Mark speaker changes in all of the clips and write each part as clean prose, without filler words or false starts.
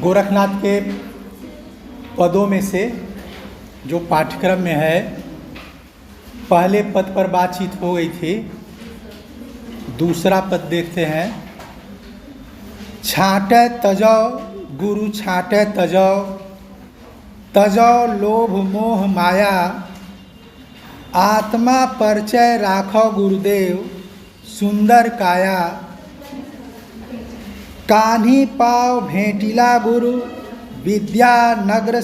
Speaker 1: गोरखनाथ के पदों में से जो पाठ्यक्रम में है, पहले पद पर बातचीत हो गई थी। दूसरा पद देखते हैं। छाँटै तजौ गुरु छाँटै तजौ, तजौ लोभ मोह माया, आत्मा परिचय राखौ गुरुदेव सुंदर काया। कान्ही पाव भेंटिला गुरु विद्या नगर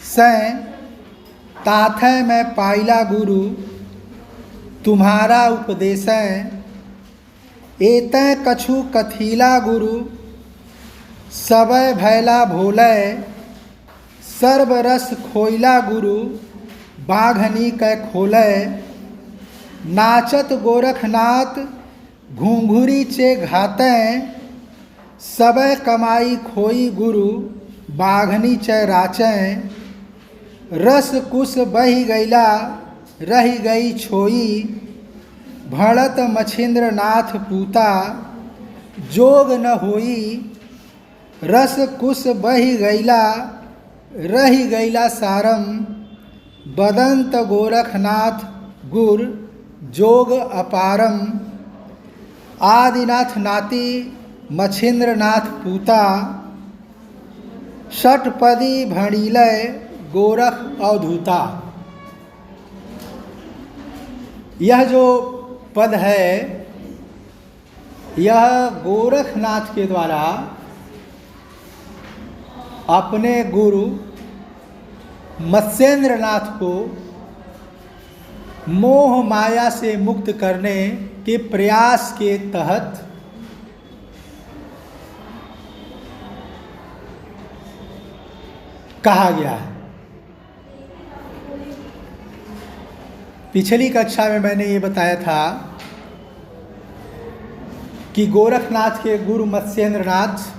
Speaker 1: सैं, ताथै मैं पाइला गुरु तुम्हारा उपदेशै। एतै कछु कथीला गुरु सबय भैला भोलै, सर्वरस खोइला गुरु बाघनी कै खोलै। नाचत गोरखनाथ घुंघुरी चे घातै, सबय कमाई खोई गुरु बाघनी च राचै। रस कुश बहि गैला रही गई छोई, भड़त मछिंद्र नाथ पूता जोग न होई। रस कुश बहि गैला रही गैला सारम, बदंत गोरखनाथ गुर जोग अपारम। आदिनाथ नाती मछिंद्र नाथ पूता, षटपदी भणिलय गोरख अवधूता। यह जो पद है, यह गोरखनाथ के द्वारा अपने गुरु मत्स्येंद्रनाथ को मोह माया से मुक्त करने के प्रयास के तहत कहा गया है। पिछली कक्षा में मैंने ये बताया था कि गोरखनाथ के गुरु मत्स्येंद्रनाथ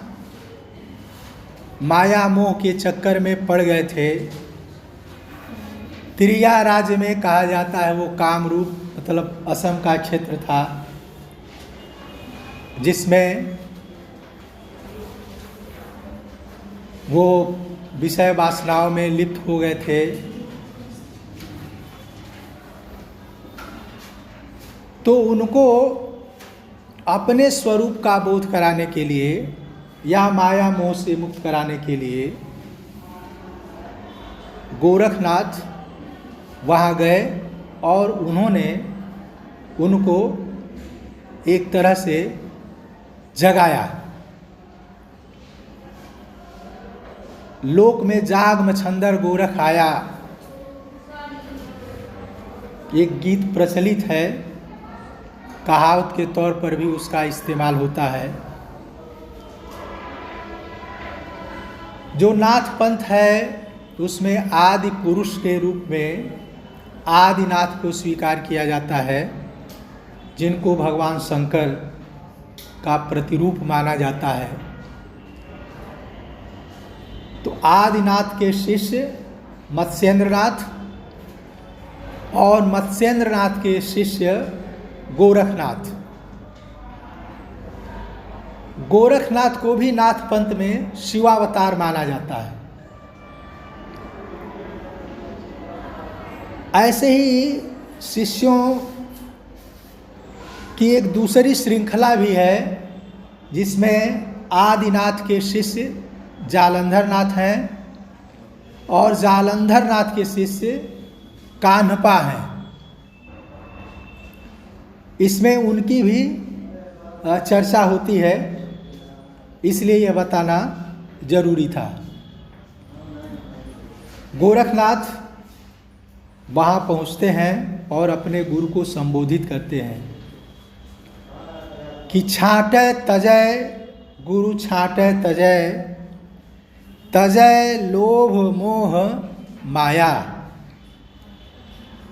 Speaker 1: माया मोह के चक्कर में पड़ गए थे। त्रिया राज्य में कहा जाता है वो कामरूप मतलब असम का क्षेत्र था, जिसमें वो विषय वासनाओं में लिप्त हो गए थे। तो उनको अपने स्वरूप का बोध कराने के लिए या माया मोह से मुक्त कराने के लिए गोरखनाथ वहाँ गए और उन्होंने उनको एक तरह से जगाया। लोक में जाग मछंदर गोरख आया, एक गीत प्रचलित है, कहावत के तौर पर भी उसका इस्तेमाल होता है। जो नाथ पंथ है उसमें आदि पुरुष के रूप में आदिनाथ को स्वीकार किया जाता है, जिनको भगवान शंकर का प्रतिरूप माना जाता है। तो आदिनाथ के शिष्य मत्स्येंद्रनाथ और मत्स्येंद्रनाथ के शिष्य गोरखनाथ। गोरखनाथ को भी नाथ पंथ में शिवावतार माना जाता है। ऐसे ही शिष्यों की एक दूसरी श्रृंखला भी है, जिसमें आदिनाथ के शिष्य जालंधर नाथ हैं और जालंधर नाथ के शिष्य कान्हपा हैं। इसमें उनकी भी चर्चा होती है, इसलिए यह बताना जरूरी था। गोरखनाथ वहाँ पहुँचते हैं और अपने गुरु को संबोधित करते हैं कि छाँटै तजय गुरु छाँटै तजय, तजय लोभ मोह माया,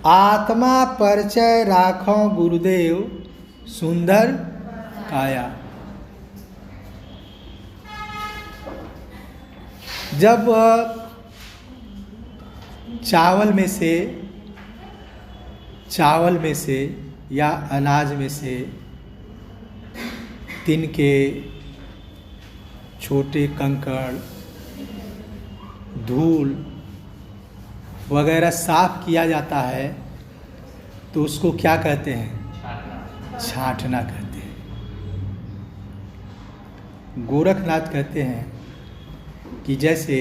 Speaker 1: आत्मा परिचय राखौ गुरुदेव सुंदर काया। जब चावल में से या अनाज में से तिनके छोटे कंकड़, धूल वगैरह साफ किया जाता है तो उसको क्या कहते हैं? छांटना कहते हैं। गोरखनाथ कहते हैं कि जैसे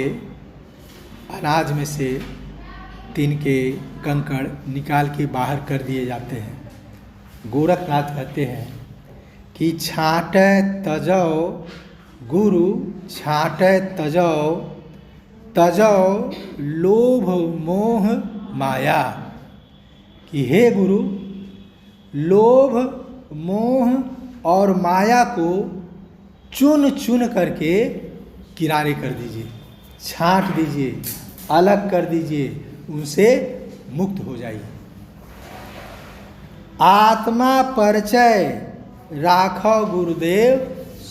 Speaker 1: अनाज में से तिनके कंकड़ निकाल के बाहर कर दिए जाते हैं, गोरखनाथ कहते हैं कि छाँटै तजौ गुरु, छाँटै तजौ तजौ लोभ मोह माया, कि हे गुरु लोभ मोह और माया को चुन चुन करके किनारे कर दीजिए, छांट दीजिए, अलग कर दीजिए, उनसे मुक्त हो जाइए। आत्मा परिचय राखो गुरुदेव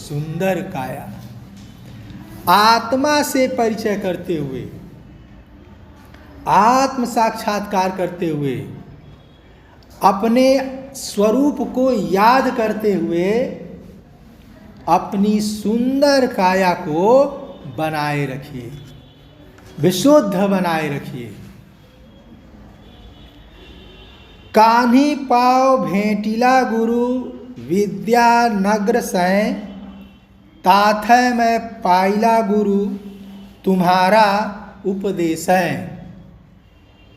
Speaker 1: सुंदर काया। आत्मा से परिचय करते हुए, आत्म साक्षात्कार करते हुए, अपने स्वरूप को याद करते हुए अपनी सुंदर काया को बनाए रखिए, विशुद्ध बनाए रखिए। कान्ही पाव भेंटिला गुरु विद्या नग्र सैं, ताथै मैं पाइला गुरु तुम्हारा उपदेशै।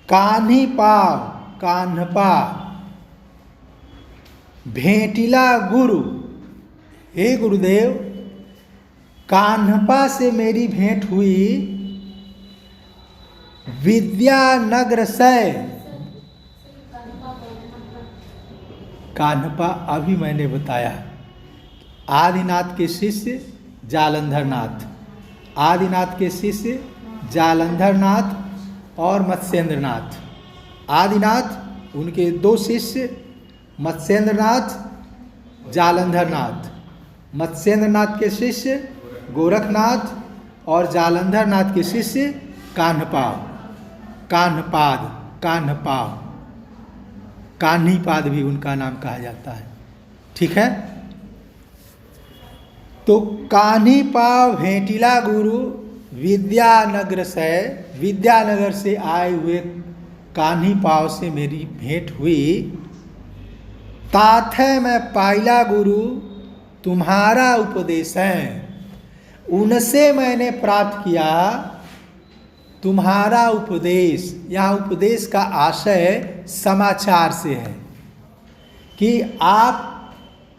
Speaker 1: कान्ही पाव, कान्हपा, भेंटिला गुरु, हे गुरुदेव कान्हपा से मेरी भेंट हुई, विद्या नग्र से, कान्हपा अभी मैंने बताया, आदिनाथ के शिष्य जालंधर नाथ, आदिनाथ के शिष्य जालंधर नाथ और मत्स्येंद्र नाथ। आदिनाथ उनके दो शिष्य मत्स्येंद्र नाथ, जालंधर नाथ। मत्स्येंद्र नाथ के शिष्य गोरखनाथ और जालंधर नाथ के शिष्य कान्हपाद, कान्हपाद, कान्हपाद, कान्हीपाद भी उनका नाम कहा जाता है। ठीक है, तो कान्हीपाव भेंटिला गुरु विद्यानगर से, विद्यानगर से आए हुए कान्हीपाव से मेरी भेंट हुई। ताथै मैं पाइला गुरु तुम्हारा उपदेश है, उनसे मैंने प्राप्त किया तुम्हारा उपदेश। यहाँ उपदेश का आशय समाचार से है कि आप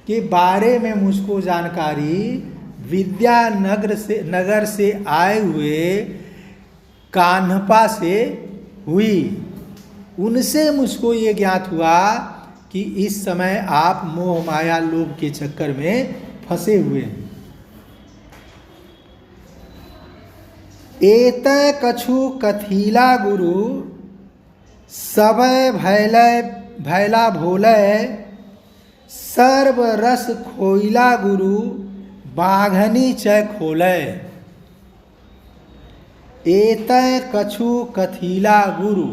Speaker 1: के बारे में मुझको जानकारी विद्यानगर से आए हुए कान्हपा से हुई। उनसे मुझको ये ज्ञात हुआ कि इस समय आप मोह माया लोभ के चक्कर में फंसे हुए हैं। एतय कछु कथीला गुरु सबय भैला भोलय, सर्व रस खोइला गुरु बाघनी चय खोलय। एतय कछु कथीला गुरु,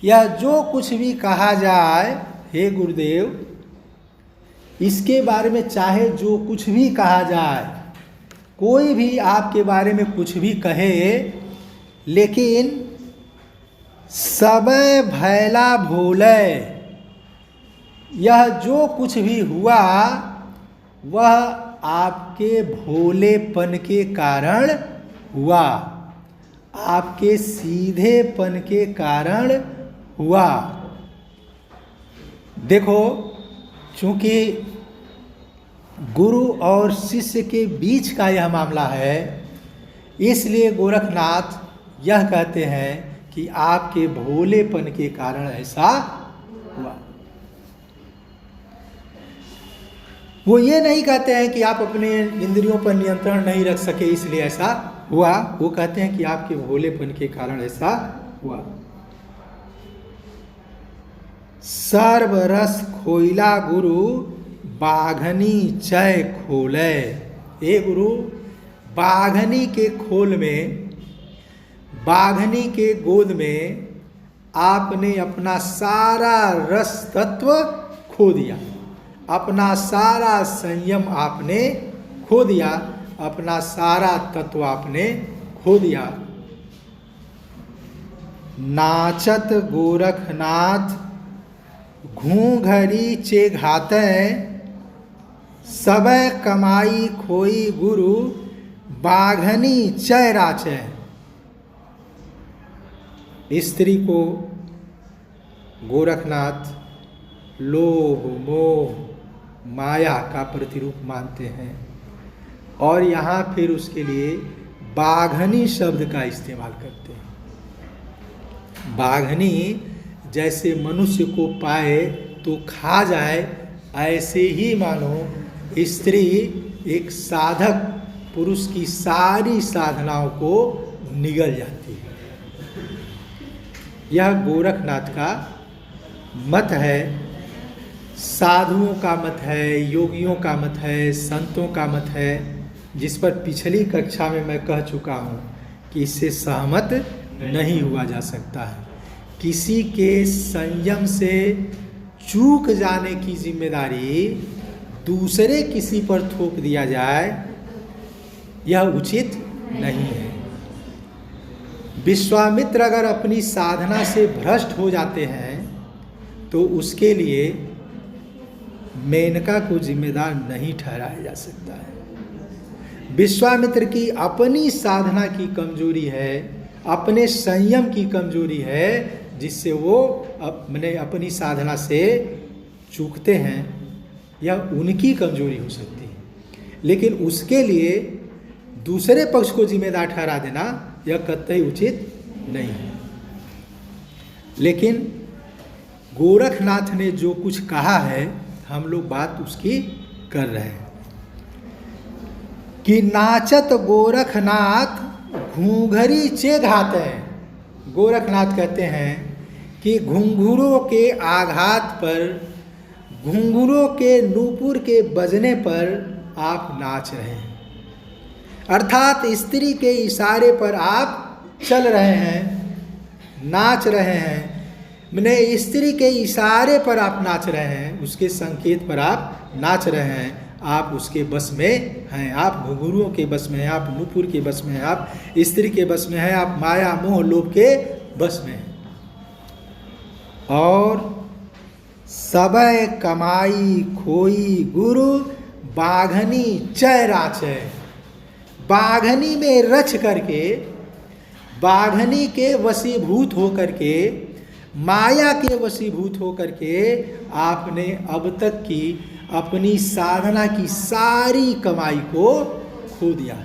Speaker 1: यह जो कुछ भी कहा जाए हे गुरुदेव, इसके बारे में चाहे जो कुछ भी कहा जाए, कोई भी आपके बारे में कुछ भी कहे, लेकिन सबय भैला भोलय, यह जो कुछ भी हुआ वह आपके भोलेपन के कारण हुआ, आपके सीधेपन के कारण हुआ। देखो, चूंकि गुरु और शिष्य के बीच का यह मामला है, इसलिए गोरखनाथ यह कहते हैं कि आपके भोलेपन के कारण ऐसा हुआ। वो ये नहीं कहते हैं कि आप अपने इंद्रियों पर नियंत्रण नहीं रख सके इसलिए ऐसा हुआ, वो कहते हैं कि आपके भोलेपन के कारण ऐसा हुआ। सर्वरस खोइला गुरु बाघनी चय खोले। हे गुरु, बाघनी के खोल में, बाघनी के गोद में आपने अपना सारा रस तत्व खो दिया, अपना सारा संयम आपने खो दिया अपना सारा तत्व आपने खो दिया। नाचत गोरखनाथ घूंघरी चे घाते, सबय कमाई खोई गुरु बाघनी चय राचे। स्त्री को गोरखनाथ लोभ मोह माया का प्रतिरूप मानते हैं और यहाँ फिर उसके लिए बाघनी शब्द का इस्तेमाल करते हैं। बाघनी जैसे मनुष्य को पाए तो खा जाए, ऐसे ही मानो स्त्री एक साधक पुरुष की सारी साधनाओं को निगल जाती है। यह गोरखनाथ का मत है, साधुओं का मत है, योगियों का मत है, संतों का मत है, जिस पर पिछली कक्षा में मैं कह चुका हूँ कि इससे सहमत नहीं हुआ जा सकता है। किसी के संयम से चूक जाने की जिम्मेदारी दूसरे किसी पर थोप दिया जाए, यह उचित नहीं है। विश्वामित्र अगर अपनी साधना से भ्रष्ट हो जाते हैं तो उसके लिए मेनका को जिम्मेदार नहीं ठहराया जा सकता है। विश्वामित्र की अपनी साधना की कमजोरी है, अपने संयम की कमजोरी है, जिससे वो अपनी साधना से चूकते हैं। यह उनकी कमजोरी हो सकती है, लेकिन उसके लिए दूसरे पक्ष को जिम्मेदार ठहरा देना यह कतई उचित नहीं है। लेकिन गोरखनाथ ने जो कुछ कहा है हम लोग बात उसकी कर रहे हैं कि नाचत गोरखनाथ घूंघरी चे घाते। गोरखनाथ कहते हैं कि घुंघरूओं के आघात पर, घुंघरूओं के नूपुर के बजने पर आप नाच रहे हैं, अर्थात स्त्री के इशारे पर आप चल रहे हैं, नाच रहे हैं। मैंने स्त्री के इशारे पर आप नाच रहे हैं, उसके संकेत पर आप नाच रहे हैं, आप उसके बस में हैं, आप घुंघरूओं के बस में हैं, आप नूपुर के बस में हैं, आप स्त्री के बस में हैं, आप माया मोह लोभ के बस में हैं। और सबय कमाई खोई गुरु बाघनी चय राचे। बाघनी में रच करके, बाघनी के वशीभूत होकर के, माया के वशीभूत होकर के आपने अब तक की अपनी साधना की सारी कमाई को खो दिया।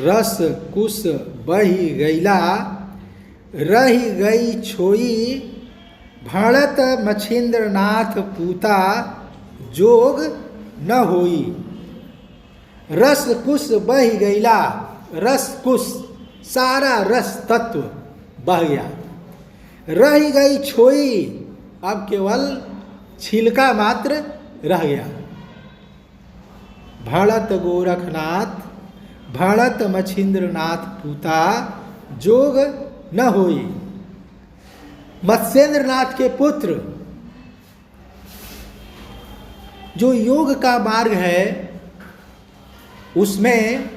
Speaker 1: रस कुश बही गैला, रही गई छोई, भड़त मछिंद्रनाथ पूता जोग न होई। रस कुश बही गैला, रस कुश सारा रस तत्व बह गया। रह गई छोई, अब केवल छिलका मात्र रह गया। भड़त गोरखनाथ, भड़त मछिंद्रनाथ पूता जोग न होई। मत्स्येंद्रनाथ के पुत्र, जो योग का मार्ग है उसमें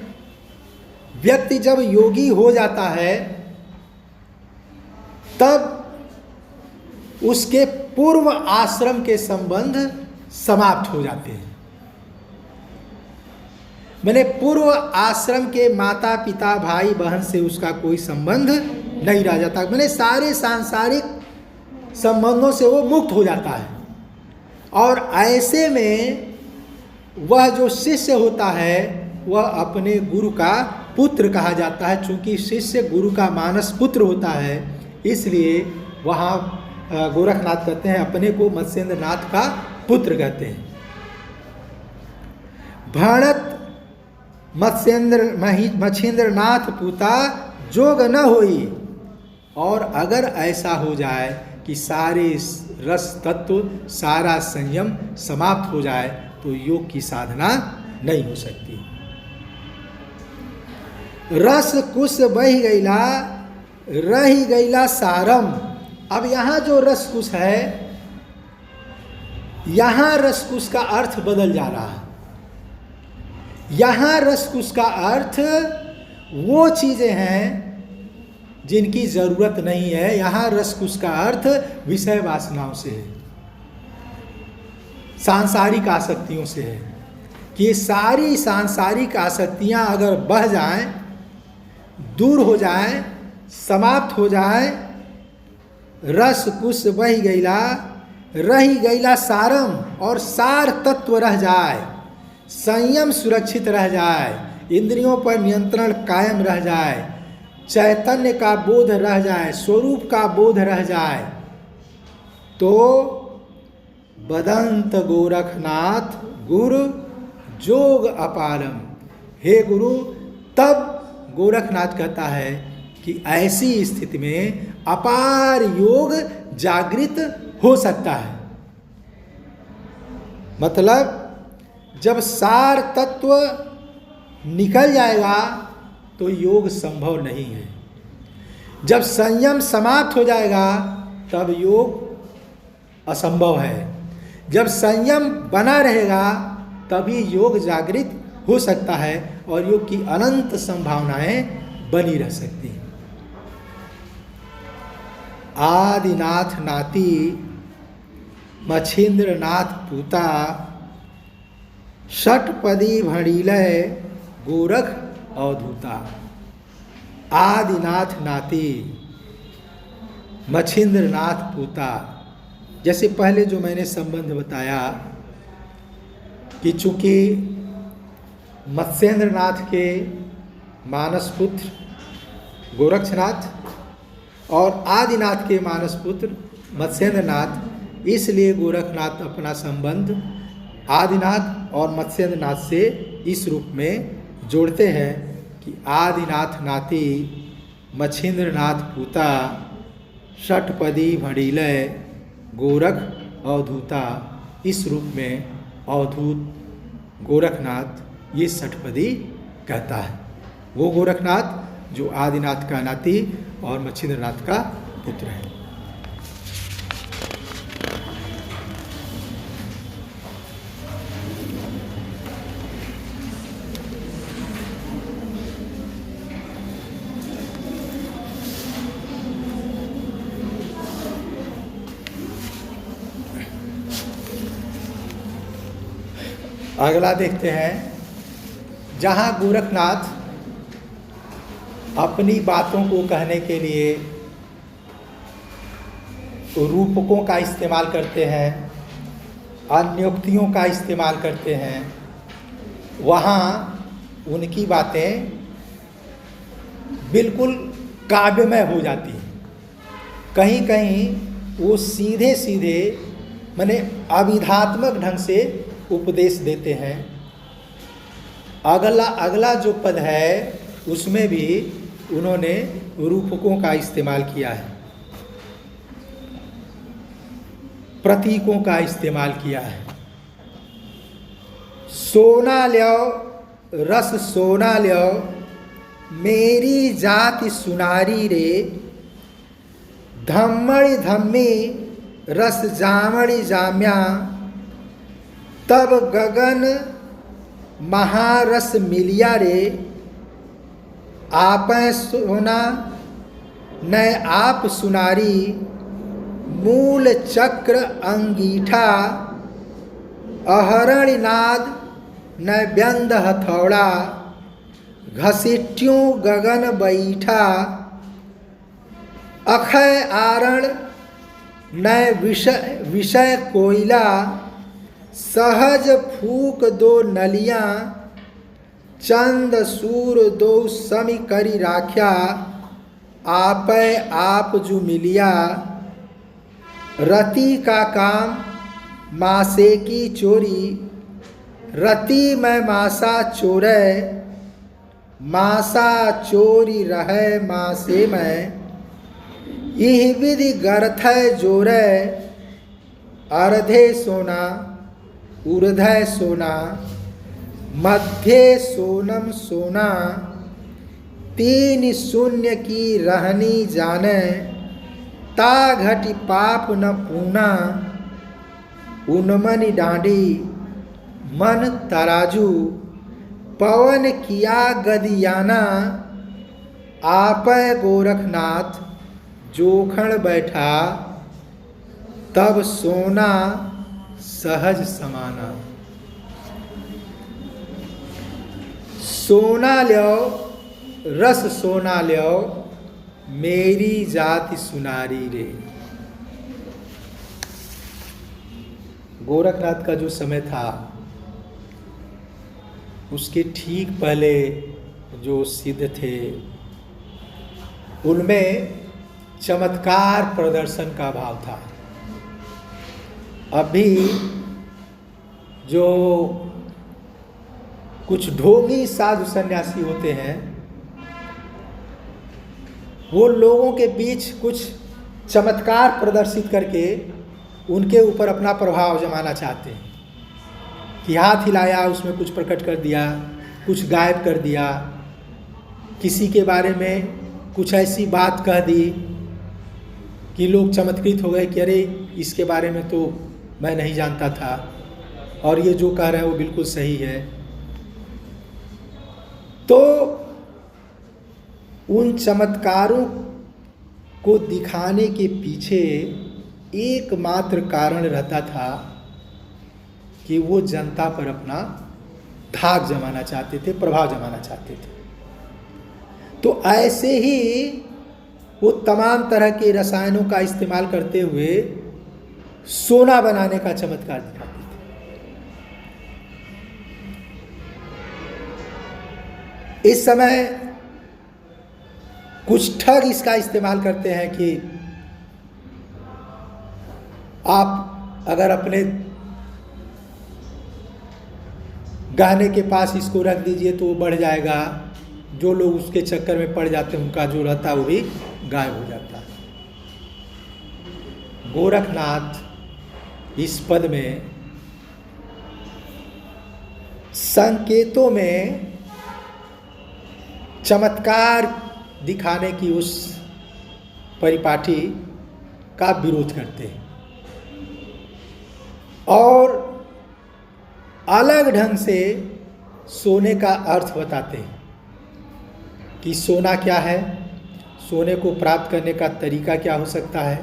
Speaker 1: व्यक्ति जब योगी हो जाता है तब उसके पूर्व आश्रम के संबंध समाप्त हो जाते हैं। मैंने पूर्व आश्रम के माता पिता भाई बहन से उसका कोई संबंध नहीं रह जाता। मैंने सारे सांसारिक संबंधों से वो मुक्त हो जाता है और ऐसे में वह जो शिष्य होता है वह अपने गुरु का पुत्र कहा जाता है। चूंकि शिष्य गुरु का मानस पुत्र होता है, इसलिए वहाँ गोरखनाथ कहते हैं अपने को मत्स्येंद्रनाथ का पुत्र कहते हैं। भड़त मछिंद्रनाथ पूता जोग न होई। और अगर ऐसा हो जाए कि सारे रस तत्व, सारा संयम समाप्त हो जाए तो योग की साधना नहीं हो सकती। रस कुश बही गैला, रही गैला सारम। अब यहाँ जो रसकुश है, यहाँ रसकुश का अर्थ बदल जा रहा है। यहाँ रसकुश का अर्थ वो चीज़ें हैं जिनकी ज़रूरत नहीं है। यहाँ रसकुश का अर्थ विषय वासनाओं से है, सांसारिक आसक्तियों से है कि सारी सांसारिक आसक्तियाँ अगर बह जाएं, दूर हो जाएं, समाप्त हो जाएं, रस कुश बही गईला रही गईला सारम, और सार तत्व रह जाए, संयम सुरक्षित रह जाए, इंद्रियों पर नियंत्रण कायम रह जाए, चैतन्य का बोध रह जाए, स्वरूप का बोध रह जाए, तो बदंत गोरखनाथ गुरु जोग अपारम, हे गुरु, तब गोरखनाथ कहता है कि ऐसी स्थिति में अपार योग जागृत हो सकता है। मतलब जब सार तत्व निकल जाएगा तो योग संभव नहीं है। जब संयम समाप्त हो जाएगा तब योग असंभव है। जब संयम बना रहेगा तभी योग जागृत हो सकता है और योग की अनंत संभावनाएं बनी रह सकती हैं। आदिनाथ नाती मछिंद्र नाथ पूता, षटपदी भणिलय गोरख अवधूता। आदिनाथ नाती मछिंद्र नाथ पूता, जैसे पहले जो मैंने संबंध बताया कि चूंकि मत्स्येंद्र नाथ के मानस पुत्र गोरक्षनाथ और आदिनाथ के मानस पुत्र मत्स्येंद्र नाथ, इसलिए गोरखनाथ अपना संबंध आदिनाथ और मत्स्येंद्र नाथ से इस रूप में जोड़ते हैं कि आदिनाथ नाती मछिंद्र नाथ पूता, षटपदी भणिलय गोरख अवधूता। इस रूप में अवधूत गोरखनाथ ये षटपदी कहता है। वो गोरखनाथ जो आदिनाथ का नाती और मछिंद्र नाथ का पुत्र है। अगला देखते हैं, जहाँ गोरखनाथ अपनी बातों को कहने के लिए रूपकों का इस्तेमाल करते हैं, अन्योक्तियों का इस्तेमाल करते हैं, वहाँ उनकी बातें बिल्कुल काव्यमय हो जाती हैं। कहीं कहीं वो सीधे सीधे माने अविधात्मक ढंग से उपदेश देते हैं। अगला जो पद है उसमें भी उन्होंने रूपकों का इस्तेमाल किया है, प्रतीकों का इस्तेमाल किया है। सोना ल्यो रस सोना ल्यो, मेरी जाति सुनारी रे, धम्मड़ी धम्मी रस जामड़ी जाम्या, तब गगन महारस मिलिया रे, आपै सोना न आप सुनारी, मूल चक्र अंगीठा, अहरण नाद न व्यंद हथौड़ा, घसीट्यों गगन बैठा, अखय आरण न विषय कोयला, सहज फूक दो नलियाँ, चंद सूर दो समी करी राख्या, आपै आप जु मिलिया, रति का काम मासे की चोरी, रति में मासा चोरे, मासा चोरी रहे मासे में, यह विधि गरथय जोरे, अर्धे सोना ऊर्ध्य सोना, मध्य सोनम सोना, तीन शून्य की रहनी जाने, ता घटी पाप न पूना, उनमनि डांडी मन तराजू, पवन किया गदियाना, आपै गोरखनाथ जोखड़ बैठा, तब सोना सहज समाना। सोना ल्यो रस सोना ल्यो, मेरी जाति सुनारी रे। गोरखनाथ का जो समय था उसके ठीक पहले जो सिद्ध थे उनमें चमत्कार प्रदर्शन का भाव था। अभी जो कुछ ढोंगी साधु सन्यासी होते हैं वो लोगों के बीच कुछ चमत्कार प्रदर्शित करके उनके ऊपर अपना प्रभाव जमाना चाहते हैं कि हाथ हिलाया उसमें कुछ प्रकट कर दिया, कुछ गायब कर दिया, किसी के बारे में कुछ ऐसी बात कह दी कि लोग चमत्कृत हो गए कि अरे इसके बारे में तो मैं नहीं जानता था और ये जो कह रहे हैं वो बिल्कुल सही है। तो उन चमत्कारों को दिखाने के पीछे एकमात्र कारण रहता था कि वो जनता पर अपना धाक जमाना चाहते थे, प्रभाव जमाना चाहते थे। तो ऐसे ही वो तमाम तरह के रसायनों का इस्तेमाल करते हुए सोना बनाने का चमत्कार दिखाते थे। इस समय कुछ ठग इसका इस्तेमाल करते हैं कि आप अगर अपने गहने के पास इसको रख दीजिए तो वो बढ़ जाएगा, जो लोग उसके चक्कर में पड़ जाते हैं उनका जो रहता है वो भी गायब हो जाता है। गोरखनाथ इस पद में संकेतों में चमत्कार दिखाने की उस परिपाटी का विरोध करते हैं और अलग ढंग से सोने का अर्थ बताते हैं कि सोना क्या है, सोने को प्राप्त करने का तरीका क्या हो सकता है।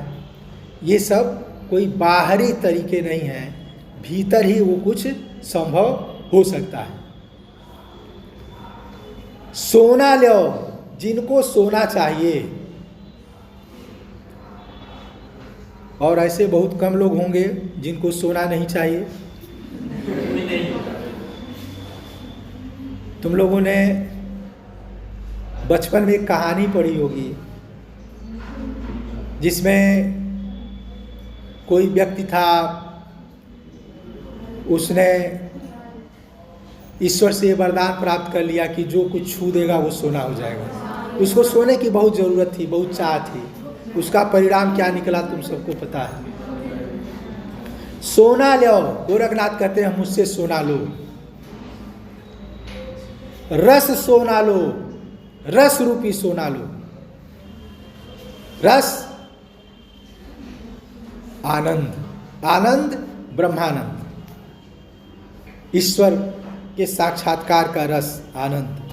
Speaker 1: ये सब कोई बाहरी तरीके नहीं हैं, भीतर ही वो कुछ संभव हो सकता है। सोना लो जिनको सोना चाहिए, और ऐसे बहुत कम लोग होंगे जिनको सोना नहीं चाहिए। तुम लोगों ने बचपन में एक कहानी पढ़ी होगी जिसमें कोई व्यक्ति था, उसने ईश्वर से वरदान प्राप्त कर लिया कि जो कुछ छू देगा वो सोना हो जाएगा। उसको सोने की बहुत ज़रूरत थी, बहुत चाह थी। उसका परिणाम क्या निकला तुम सबको पता है। सोना लो, गोरखनाथ कहते हैं मुझसे सोना लो। रस सोना लो, रस रूपी सोना लो। रस आनंद, आनंद ब्रह्मानंद, ईश्वर के साक्षात्कार का रस आनंद।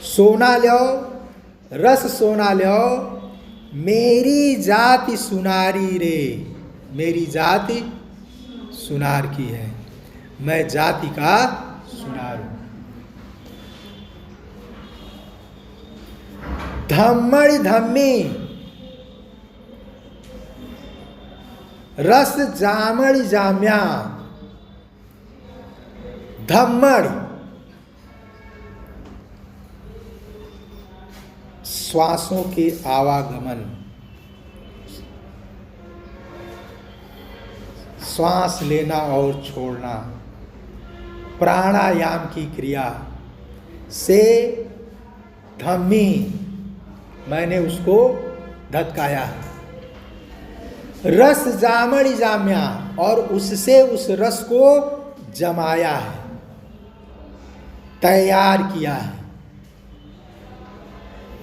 Speaker 1: सोना लो, रस सोना लो, मेरी जाति सुनारी रे। मेरी जाति सुनार की है, मैं जाति का सुनार हूं। धम्मड़ि धम्मी, रस जामड़ि जाम्या। धम्मड़ श्वासों के आवागमन, श्वास लेना और छोड़ना, प्राणायाम की क्रिया से धम्मी, मैंने उसको धत्काया है। रस जामड़ि जाम्या, और उससे उस रस को जमाया है, तैयार किया है।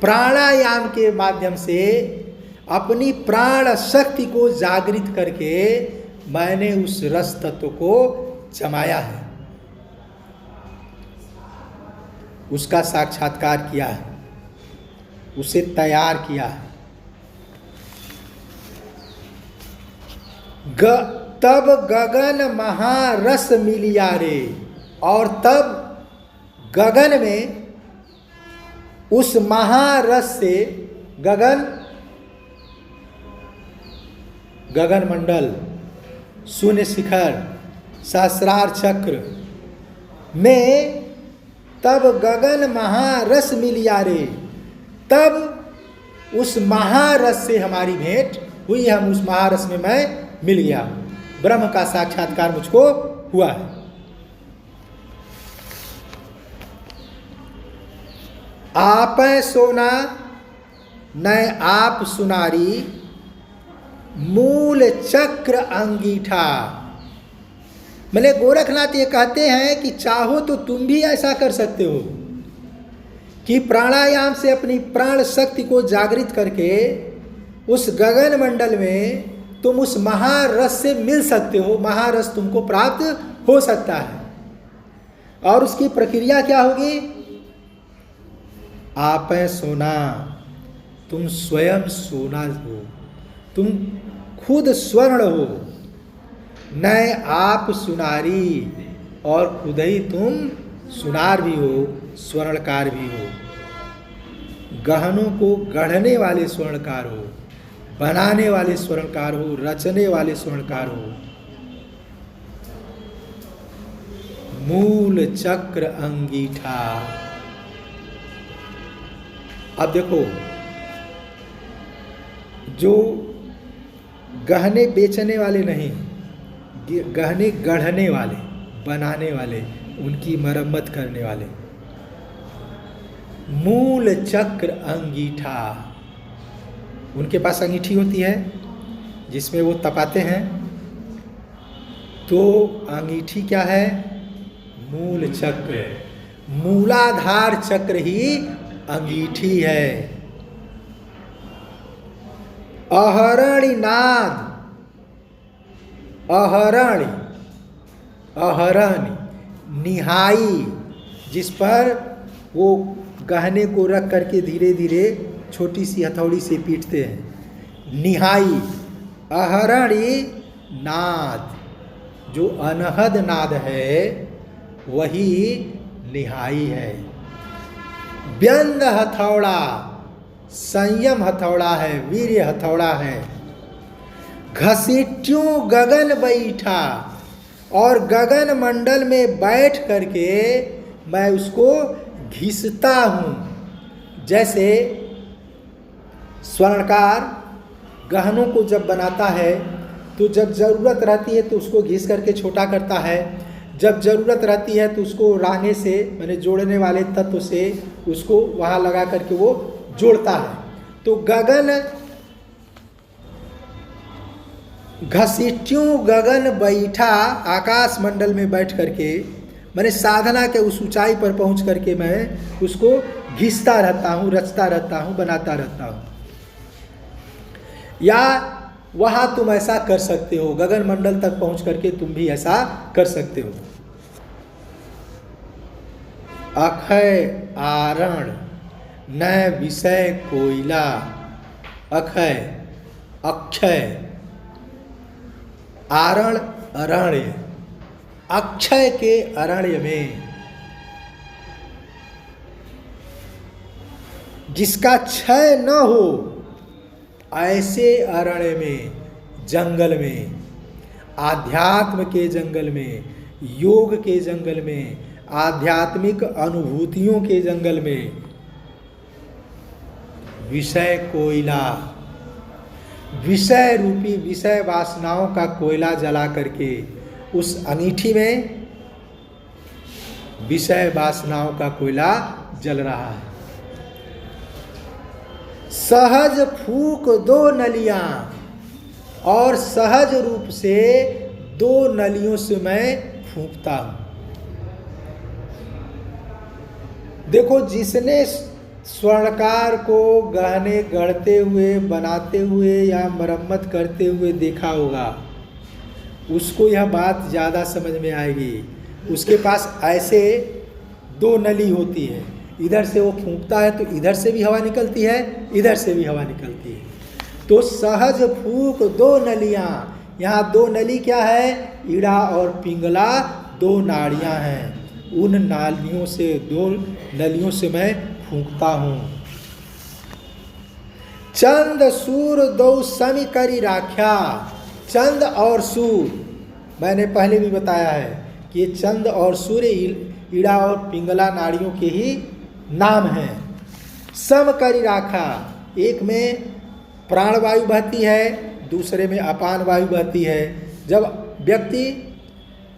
Speaker 1: प्राणायाम के माध्यम से अपनी प्राण शक्ति को जागृत करके मैंने उस रस तत्व को जमाया है। उसका साक्षात्कार किया है, उसे तैयार किया है। तब गगन महारस मिलिया रे, और तब गगन में उस महारस से, गगन मंडल, शून्य शिखर, सहस्रार चक्र में तब गगन महारस मिलिया रे, तब उस महारस से हमारी भेंट हुई, हम उस महारस में मैं मिल गया, ब्रह्म का साक्षात्कार मुझको हुआ है। आपै सोना नय आप सुनारी, मूल चक्र अंगीठा। मैंने गोरखनाथ ये कहते हैं कि चाहो तो तुम भी ऐसा कर सकते हो कि प्राणायाम से अपनी प्राण शक्ति को जागृत करके उस गगन मंडल में तुम उस महारस से मिल सकते हो, महारस तुमको प्राप्त हो सकता है। और उसकी प्रक्रिया क्या होगी? आपै सोना, तुम स्वयं सोना हो, तुम खुद स्वर्ण हो। नय आप सुनारी, और खुद ही तुम सुनार भी हो, स्वर्णकार भी हो। गहनों को गढ़ने वाले स्वर्णकार हो, बनाने वाले स्वर्णकार हो, रचने वाले स्वर्णकार हो। मूल चक्र अंगीठा। अब देखो, जो गहने बेचने वाले नहीं, गहने गढ़ने वाले, बनाने वाले, उनकी मरम्मत करने वाले। मूल चक्र अंगीठा, उनके पास अंगीठी होती है जिसमें वो तपाते हैं। तो अंगीठी क्या है? मूल चक्र, मूलाधार चक्र ही अंगीठी है। अहरणि नाद, अहरणि, अहरणि निहाई, जिस पर वो गहने को रख करके धीरे धीरे छोटी सी हथौड़ी से पीटते हैं। निहाई, अहरणि नाद, जो अनहद नाद है वही निहाई है। व्यंग हथौड़ा, संयम हथौड़ा है, वीर्य हथौड़ा है। घसीट्यों गगन बैठा, और गगन मंडल में बैठ करके मैं उसको घिसता हूँ। जैसे स्वर्णकार गहनों को जब बनाता है तो जब ज़रूरत रहती है तो उसको घिस करके छोटा करता है, जब ज़रूरत रहती है तो उसको रांगे से, मैंने जोड़ने वाले तत्व से उसको वहाँ लगा करके वो जोड़ता है। तो गगन, घसीट्यों गगन बैठा, आकाश मंडल में बैठ करके मैंने साधना के उस ऊंचाई पर पहुंच करके मैं उसको घिसता रहता हूँ, रचता रहता हूँ, बनाता रहता हूँ। या वहाँ तुम ऐसा कर सकते हो, गगन मंडल तक पहुंच करके तुम भी ऐसा कर सकते हो। अक्षय आरण न विषय कोयला, अक्षय, अक्षय, आरण अरण्य, अक्षय के अरण्य में जिसका क्षय न हो, ऐसे अरण्य में, जंगल में, आध्यात्म के जंगल में, योग के जंगल में, आध्यात्मिक अनुभूतियों के जंगल में, विषय कोयला, विषय रूपी, विषय वासनाओं का कोयला जला करके उस अंगीठी में विषय वासनाओं का कोयला जल रहा है। सहज फूक दो नलियां, और सहज रूप से दो नलियों से मैं फूंकता हूं। देखो, जिसने स्वर्णकार को गहने गढ़ते हुए, बनाते हुए या मरम्मत करते हुए देखा होगा, उसको यह बात ज़्यादा समझ में आएगी। उसके पास ऐसे दो नली होती है, इधर से वो फूंकता है तो इधर से भी हवा निकलती है, इधर से भी हवा निकलती है। तो सहज फूंक दो नलियां, यहाँ दो नली क्या है, ईड़ा और पिंगला दो नाड़ियां हैं, उन नालियों से, दो नलियों से मैं फूंकता हूं। चंद सूर दो समी करी राख्या, चंद और सूर मैंने पहले भी बताया है कि ये चंद और सूर्य ईड़ा और पिंगला नाड़ियों के ही नाम हैं। सम करी राखा, एक में प्राणवायु बहती है, दूसरे में अपान वायु बहती है। जब व्यक्ति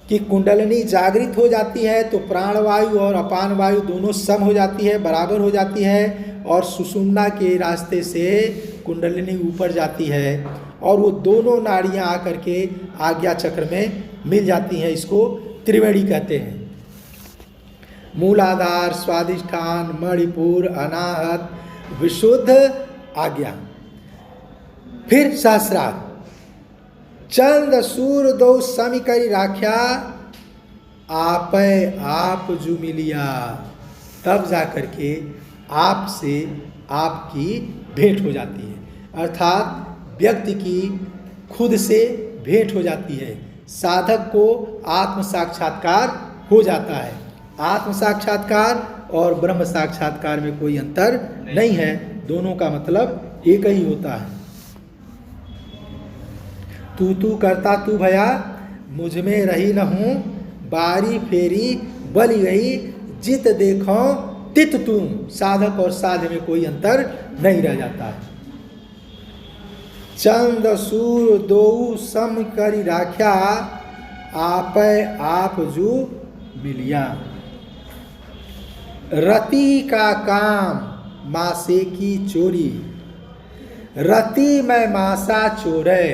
Speaker 1: की कुंडलिनी जागृत हो जाती है तो प्राणवायु और अपान वायु दोनों सम हो जाती है, बराबर हो जाती है, और सुषुम्ना के रास्ते से कुंडलिनी ऊपर जाती है और वो दोनों नाड़ियां आकर के आज्ञा चक्र में मिल जाती हैं। इसको त्रिवेणी कहते हैं। मूलाधार, स्वादिष्ठान, मणिपुर, अनाहत, विशुद्ध, आज्ञा। फिर सहस्रार, चंद सूर दो समी करी राख्या, आपे आप जू मिलिया, तब जाकर के आपसे आपकी भेंट हो जाती है। अर्थात व्यक्ति की खुद से भेंट हो जाती है, साधक को आत्म साक्षात्कार हो जाता है। आत्म साक्षात्कार और ब्रह्म साक्षात्कार में कोई अंतर नहीं है, दोनों का मतलब एक ही होता है। तू करता तू भया, मुझ में रही न हूँ, बारी फेरी बली गई, जित देखो तित तुम। साधक और साध्य में कोई अंतर नहीं रह जाता है। चंद सूर दो सम करी राख्या, आपे आप जू मिलिया। रति का काम मासे की चोरी, रति में मासा चोरे,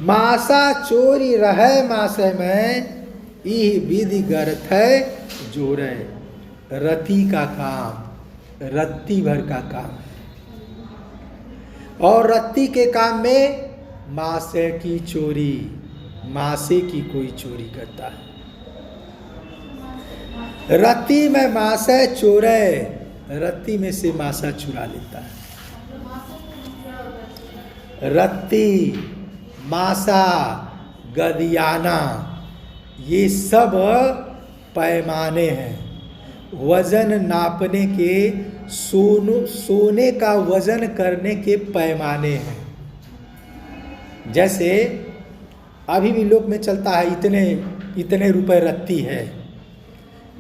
Speaker 1: मासा चोरी रहे मासे में, इह विधि गर्थ है जोरे। रति का काम, रत्ती भर का काम, और रत्ती के काम में मासे की चोरी, मासे की कोई चोरी करता है। रत्ती में मासे चोरे, रत्ती में से मासा चुरा लेता है। रत्ती, मासा, गदियाना, ये सब पैमाने हैं, वजन नापने के, सोने का वजन करने के पैमाने हैं। जैसे अभी भी लोक में चलता है, इतने इतने रुपए रत्ती है।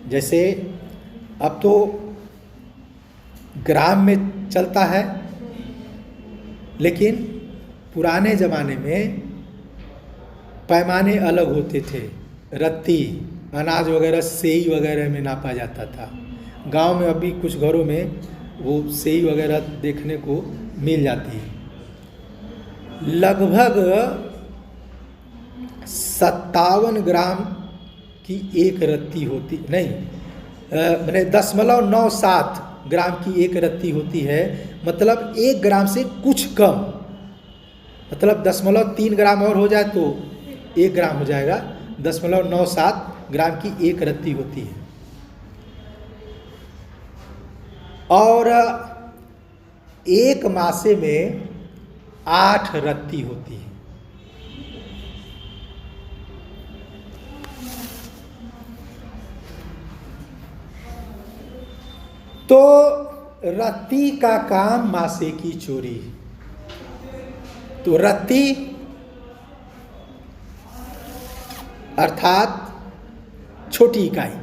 Speaker 1: जैसे अब तो ग्राम में चलता है, लेकिन पुराने ज़माने में पैमाने अलग होते थे। रत्ती अनाज वगैरह सेई वगैरह में नापा जाता था। गांव में अभी कुछ घरों में वो सेई वगैरह देखने को मिल जाती है। लगभग 57 ग्राम की एक रत्ती होती, नहीं मैंने 0.97 ग्राम की एक रत्ती होती है। मतलब 1 ग्राम से कुछ कम, मतलब 0.3 ग्राम और हो जाए तो 1 ग्राम हो जाएगा। 0.97 ग्राम की एक रत्ती होती है। और एक मासे में 8 रत्ती होती है। तो रत्ती का काम मासे की चोरी। तो रत्ती अर्थात छोटी इकाई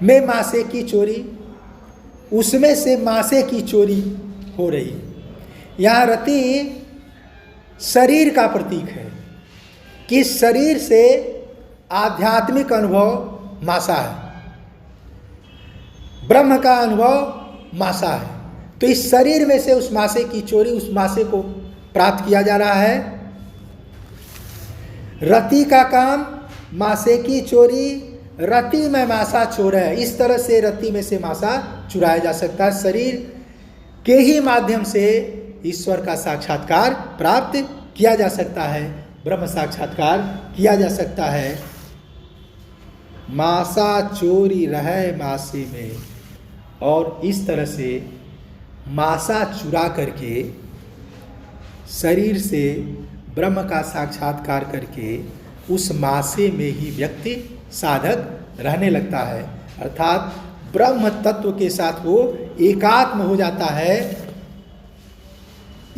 Speaker 1: में मासे की चोरी, उसमें से मासे की चोरी हो रही है। यहाँ रति शरीर का प्रतीक है कि शरीर से आध्यात्मिक अनुभव मासा है, ब्रह्म का अनुभव मासा है। तो इस शरीर में से उस मासे की चोरी, उस मासे को प्राप्त किया जा रहा है। रति का काम मासे की चोरी, रति में मासा चोर है। इस तरह से रति में से मासा चुराया जा सकता है। शरीर के ही माध्यम से ईश्वर का साक्षात्कार प्राप्त किया जा सकता है, ब्रह्म साक्षात्कार किया जा सकता है। मासा चोरी रहे मासे में। और इस तरह से मासा चुरा करके शरीर से ब्रह्म का साक्षात्कार करके उस मासे में ही व्यक्ति साधक रहने लगता है, अर्थात ब्रह्म तत्व के साथ वो एकात्म हो जाता है।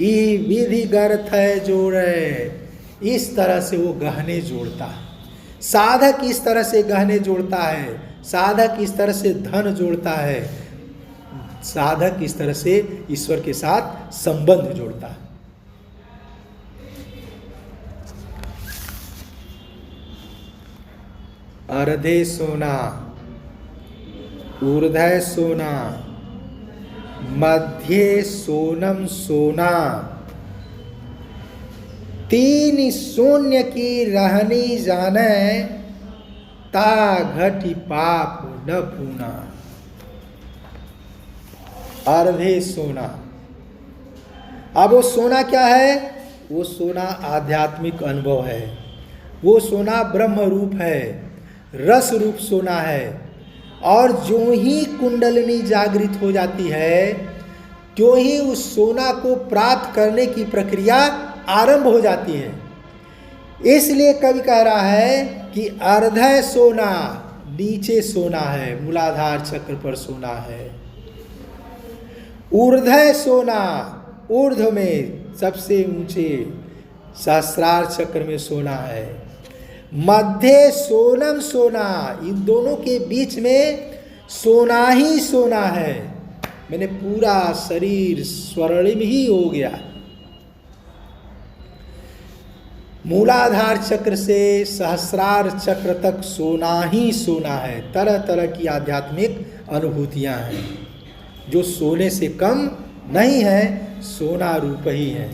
Speaker 1: ई विधि गर्थ है जोड़े, इस तरह से वो गहने जोड़ता है। साधक इस तरह से गहने जोड़ता है, साधक इस तरह से धन जोड़ता है, साधक इस तरह से ईश्वर के साथ संबंध जोड़ता है। अर्धे सोना, ऊर्ध्व सोना, मध्य सोनम सोना, तीन शून्य की रहनी जाने, ता घटी पाप न पूना। अर्धे सोना, अब वो सोना क्या है? वो सोना आध्यात्मिक अनुभव है, वो सोना ब्रह्म रूप है, रस रूप सोना है। और जो ही कुंडलिनी जागृत हो जाती है, त्यों ही उस सोना को प्राप्त करने की प्रक्रिया आरंभ हो जाती है। इसलिए कवि कह रहा है कि अर्धय सोना, नीचे सोना है, मूलाधार चक्र पर सोना है। ऊर्ध्व सोना, ऊर्ध्व में सबसे ऊंचे सहस्रार चक्र में सोना है। मध्य सोनम सोना, इन दोनों के बीच में सोना ही सोना है। मैंने पूरा शरीर स्वर्णिम ही हो गया। मूलाधार चक्र से सहस्रार चक्र तक सोना ही सोना है। तरह तरह की आध्यात्मिक अनुभूतियां हैं जो सोने से कम नहीं है, सोना रूप ही है।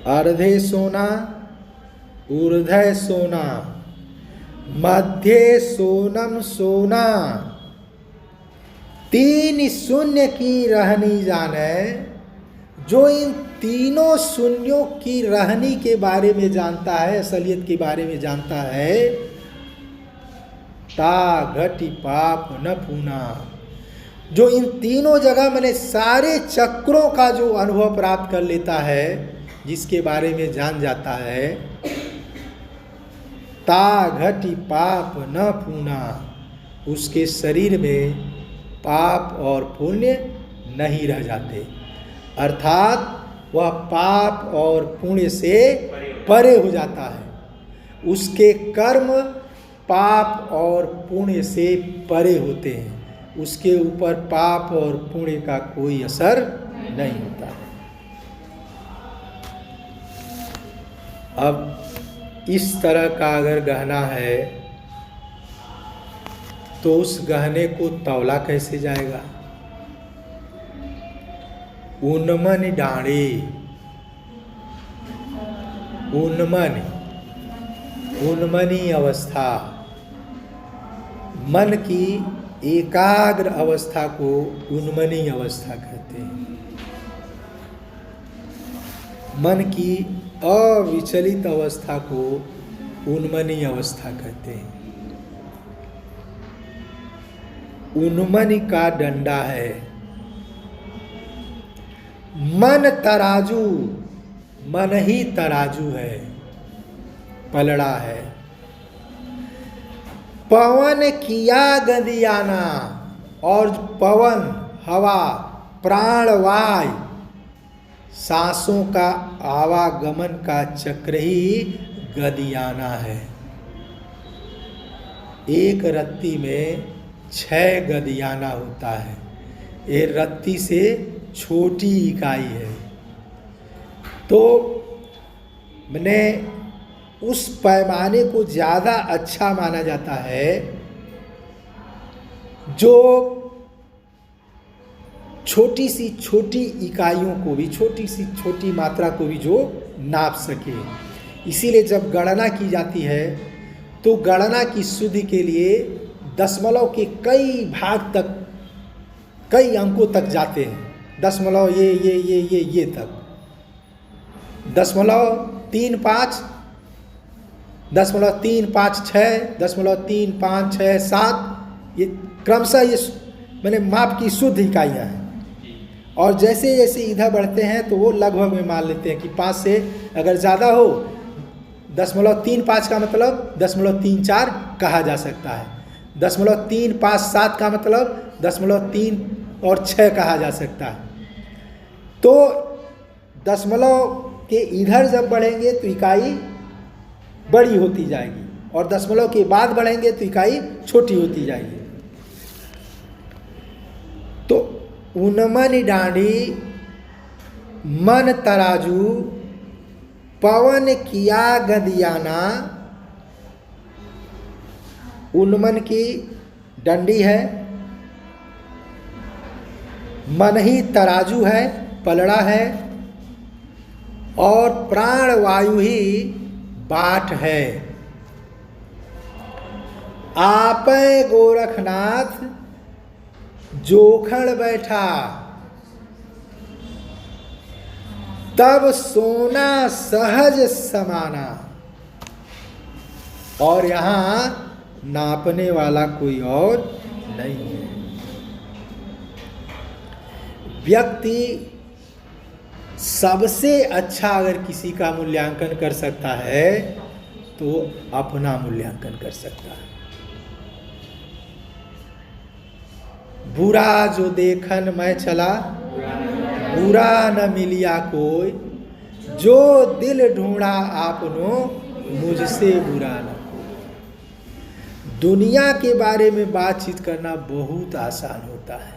Speaker 1: अर्धे सोना, ऊर्ध्व सोना, मध्य सोनम सोना, तीन शून्य की रहनी जाने। जो इन तीनों शून्यों की रहनी के बारे में जानता है, असलियत के बारे में जानता है, ता घटी पाप न पूना। जो इन तीनों जगह मैंने सारे चक्रों का जो अनुभव प्राप्त कर लेता है, जिसके बारे में जान जाता है, ता घटी पाप न पूना, उसके शरीर में पाप और पुण्य नहीं रह जाते। अर्थात वह पाप और पुण्य से परे हो जाता है। उसके कर्म पाप और पुण्य से परे होते हैं, उसके ऊपर पाप और पुण्य का कोई असर नहीं होता। अब इस तरह का अगर गहना है तो उस गहने को तौला कैसे जाएगा? उन्मन डाणे, उन्मन, उन्मनी अवस्था, मन की एकाग्र अवस्था को उन्मनी अवस्था कहते हैं। मन की अविचलित अवस्था को उन्मनी अवस्था कहते हैं। उन्मनी का डंडा है। मन तराजू, मन ही तराजू है, पलड़ा है। पवन किया गदियाना, और पवन हवा प्राणवायु सांसों का आवागमन का चक्र ही गदियाना है। एक रत्ती में 6 गदियाना होता है। ये रत्ती से छोटी इकाई है। तो मैंने उस पैमाने को ज़्यादा अच्छा माना जाता है जो छोटी सी छोटी इकाइयों को भी, छोटी सी छोटी मात्रा को भी जो नाप सके। इसीलिए जब गणना की जाती है तो गणना की शुद्धि के लिए दशमलव के कई भाग तक, कई अंकों तक जाते हैं। दशमलव ये तक, 0.35 0.356, 0.356, ये क्रमशः ये मैंने माप की शुद्ध इकाइयाँ हैं। और जैसे जैसे इधर बढ़ते हैं तो वो लगभग में मान लेते हैं कि 5 से अगर ज़्यादा हो 0.35 का मतलब 0.34 कहा जा सकता है, 0.357 का मतलब 0.36 कहा जा सकता है। तो दशमलव के इधर जब बढ़ेंगे तो इकाई बड़ी होती जाएगी और दशमलव के बाद बढ़ेंगे तो इकाई छोटी होती जाएगी। तो उनमन डांडी मन तराजू पवन किया गदियाना, उन्मन की डंडी है, मन ही तराजू है, पलड़ा है, और प्राण वायु ही बाट है। आपै गोरखनाथ जोखड़ बैठा, तब सोना सहज समाना। और यहाँ नापने वाला कोई और नहीं है। व्यक्ति सबसे अच्छा अगर किसी का मूल्यांकन कर सकता है तो अपना मूल्यांकन कर सकता है। बुरा जो देखन मैं चला, बुरा न मिलिया कोई, जो दिल ढूंढा आपनो मुझसे बुरा न कोई। दुनिया के बारे में बातचीत करना बहुत आसान होता है,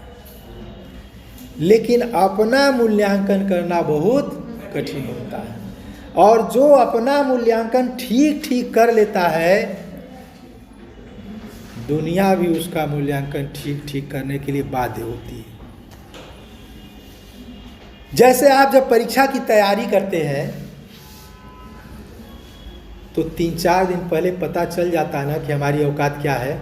Speaker 1: लेकिन अपना मूल्यांकन करना बहुत कठिन होता है। और जो अपना मूल्यांकन ठीक ठीक कर लेता है, दुनिया भी उसका मूल्यांकन ठीक ठीक करने के लिए बाध्य होती है। जैसे आप जब परीक्षा की तैयारी करते हैं तो 3-4 दिन पहले पता चल जाता है ना कि हमारी औकात क्या है।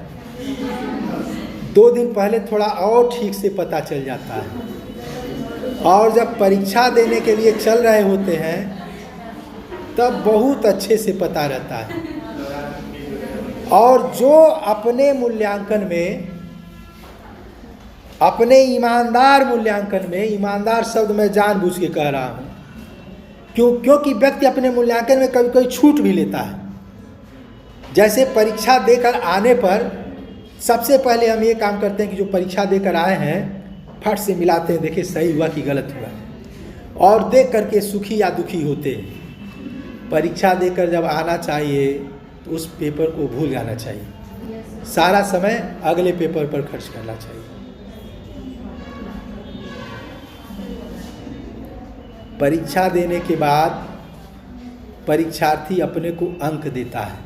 Speaker 1: 2 दिन पहले थोड़ा और ठीक से पता चल जाता है। और जब परीक्षा देने के लिए चल रहे होते हैं तब बहुत अच्छे से पता रहता है। और जो अपने मूल्यांकन में, अपने ईमानदार मूल्यांकन में, ईमानदार शब्द मैं जानबूझ के कह रहा हूँ क्योंकि व्यक्ति अपने मूल्यांकन में कभी कभी छूट भी लेता है। जैसे परीक्षा देकर आने पर सबसे पहले हम ये काम करते हैं कि जो परीक्षा देकर आए हैं फट से मिलाते हैं, देखिए सही हुआ कि गलत हुआ, और देख करके सुखी या दुखी होते हैं। परीक्षा देकर जब आना चाहिए तो उस पेपर को भूल जाना चाहिए, सारा समय अगले पेपर पर खर्च करना चाहिए। परीक्षा देने के बाद परीक्षार्थी अपने को अंक देता है।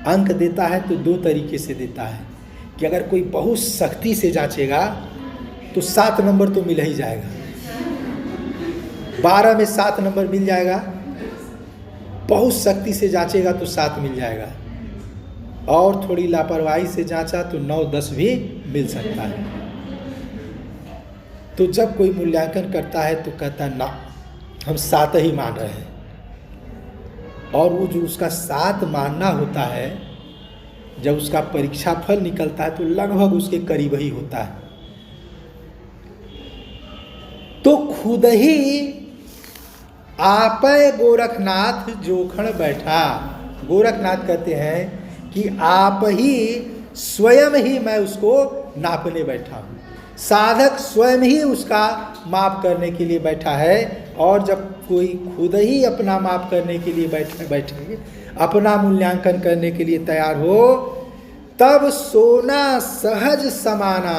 Speaker 1: अंक देता है तो 2 तरीके से देता है कि अगर कोई बहुत सख्ती से जांचेगा तो 7 नंबर तो मिल ही जाएगा, 12 में 7 नंबर मिल जाएगा। बहुत सख्ती से जांचेगा तो 7 मिल जाएगा, और थोड़ी लापरवाही से जांचा तो 9-10 भी मिल सकता है। तो जब कोई मूल्यांकन करता है तो कहता है ना, हम 7 ही मान रहे हैं। और वो जो उसका 7 मानना होता है, जब उसका परीक्षा फल निकलता है तो लगभग उसके करीब ही होता है। तो खुद ही आपै गोरखनाथ जोखड़ बैठा। गोरखनाथ कहते हैं कि आप ही स्वयं ही मैं उसको नापने बैठा हूँ। साधक स्वयं ही उसका माप करने के लिए बैठा है। और जब कोई खुद ही अपना माप करने के लिए बैठे, अपना मूल्यांकन करने के लिए तैयार हो, तब सोना सहज समाना,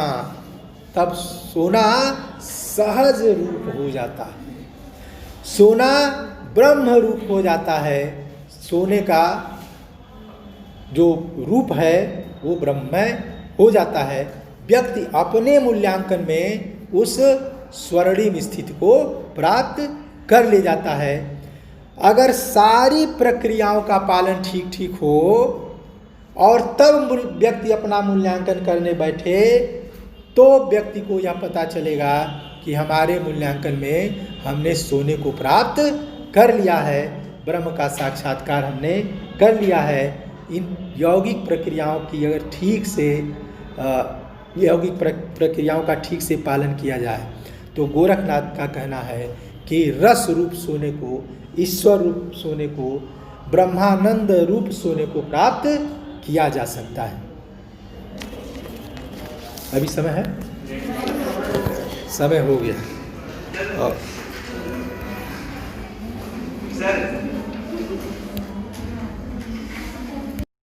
Speaker 1: तब सोना सहज रूप हो जाता है। सोना ब्रह्म रूप हो जाता है। सोने का जो रूप है वो ब्रह्ममय हो जाता है। व्यक्ति अपने मूल्यांकन में उस स्वर्णिम स्थिति को प्राप्त कर ले जाता है। अगर सारी प्रक्रियाओं का पालन ठीक ठीक हो और तब व्यक्ति अपना मूल्यांकन करने बैठे, तो व्यक्ति को यह पता चलेगा कि हमारे मूल्यांकन में हमने सोने को प्राप्त कर लिया है, ब्रह्म का साक्षात्कार हमने कर लिया है, इन यौगिक प्रक्रियाओं की अगर ठीक से यौगिक प्रक्रियाओं का ठीक से पालन किया जाए तो गोरखनाथ का कहना है कि रस रूप सोने को, ईश्वर रूप सोने को, ब्रह्मानंद रूप सोने को प्राप्त किया जा सकता है। अभी समय है, समय हो गया। और